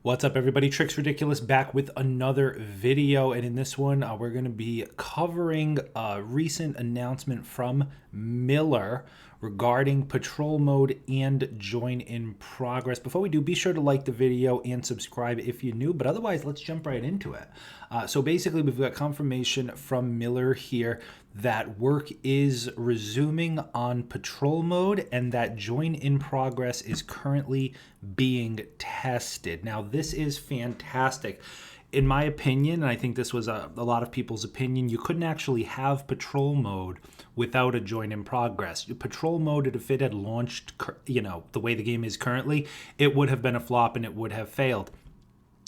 What's up, everybody? Tricks Ridiculous back with another video, and in this one we're going to be covering a recent announcement from Miller regarding patrol mode and join in progress. Before we do, be sure to like the video and subscribe if you're new, but otherwise let's jump right into it. So basically we've got confirmation from Miller here that work is resuming on patrol mode and that join in progress is currently being tested. Now this is fantastic. In my opinion, and I think this was a lot of people's opinion, you couldn't actually have patrol mode without a join in progress. Patrol mode, if it had launched, the way the game is currently, it would have been a flop and it would have failed.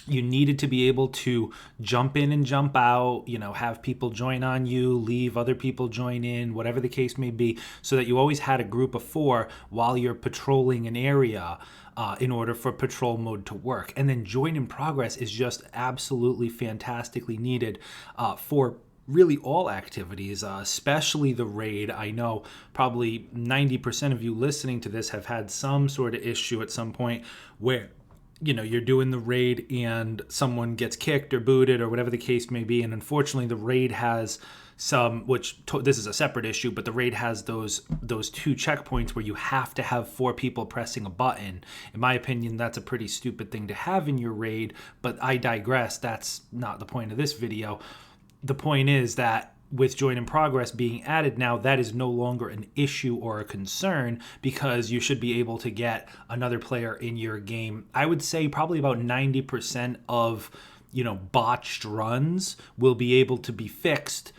You needed to be able to jump in and jump out, have people join on you, leave, other people join in, whatever the case may be, so that you always had a group of 4 while you're patrolling an area in order for patrol mode to work. And then join in progress is just absolutely fantastically needed for really all activities, especially the raid. I know probably 90% of you listening to this have had some sort of issue at some point where you're doing the raid and someone gets kicked or booted or whatever the case may be. And unfortunately, the raid has this is a separate issue, but the raid has those 2 checkpoints where you have to have 4 people pressing a button. In my opinion, that's a pretty stupid thing to have in your raid, but I digress. That's not the point of this video. The point is that with join in progress being added now, that is no longer an issue or a concern because you should be able to get another player in your game. I would say probably about 90% of botched runs will be able to be fixed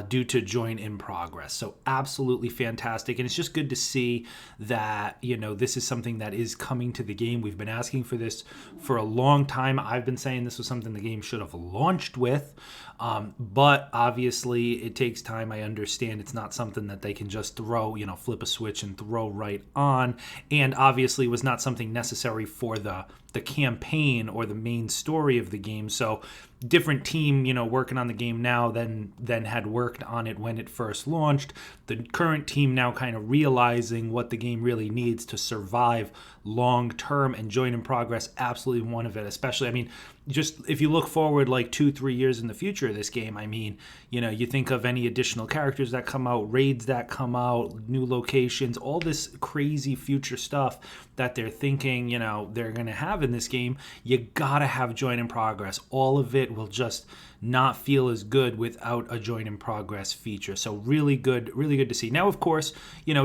due to join in progress. So absolutely fantastic. And it's just good to see that, this is something that is coming to the game. We've been asking for this for a long time. I've been saying this was something the game should have launched with. But obviously it takes time. I understand it's not something that they can just throw, flip a switch and throw right on. And obviously was not something necessary for the campaign or the main story of the game. So different team, working on the game now than had worked on it when it first launched. The current team now kind of realizing what the game really needs to survive long term, and join in progress absolutely one of it. Especially, just if you look forward like 2-3 years in the future of this game, you think of any additional characters that come out, raids that come out, new locations, all this crazy future stuff that they're thinking, they're going to have in this game. You got to have join in progress. All of it will just not feel as good without a join in progress feature. So really good to see. Now, of course,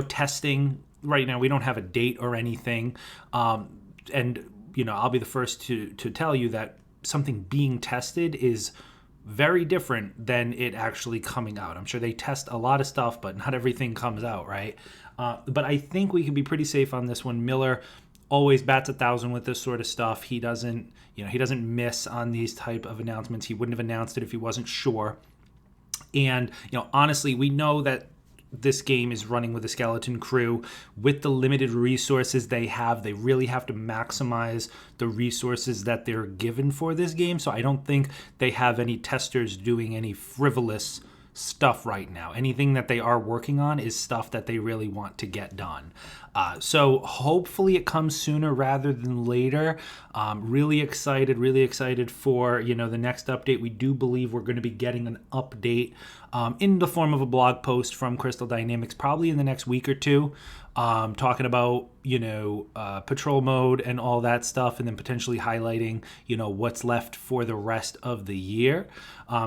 testing right now, we don't have a date or anything. And I'll be the first to tell you that something being tested is very different than it actually coming out. I'm sure they test a lot of stuff, but not everything comes out, right? But I think we can be pretty safe on this one. Miller always bats 1,000 with this sort of stuff. He doesn't miss on these type of announcements. He wouldn't have announced it if he wasn't sure. And, honestly, we know that this game is running with a skeleton crew. With the limited resources they have, they really have to maximize the resources that they're given for this game. So I don't think they have any testers doing any frivolous stuff right now. Anything that they are working on is stuff that they really want to get done. So hopefully it comes sooner rather than later. Really excited for the next update. We do believe we're going to be getting an update in the form of a blog post from Crystal Dynamics probably in the next week or 2, talking about patrol mode and all that stuff, and then potentially highlighting what's left for the rest of the year.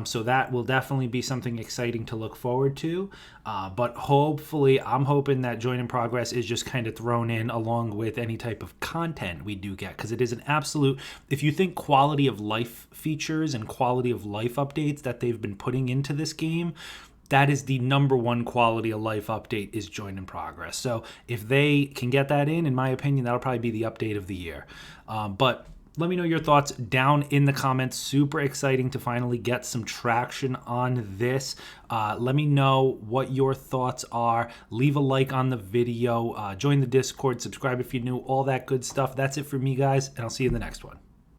So that will definitely be something exciting to look forward to. But hopefully, I'm hoping that join in progress is just kind of thrown in along with any type of content we do get, because it is an absolute, if you think quality of life features and quality of life updates that they've been putting into this game, that is the number 1 quality of life update, is join in progress. So if they can get that in my opinion, that'll probably be the update of the year. But let me know your thoughts down in the comments. Super exciting to finally get some traction on this. Let me know what your thoughts are. Leave a like on the video. Join the Discord. Subscribe if you're new. All that good stuff. That's it for me, guys, and I'll see you in the next one.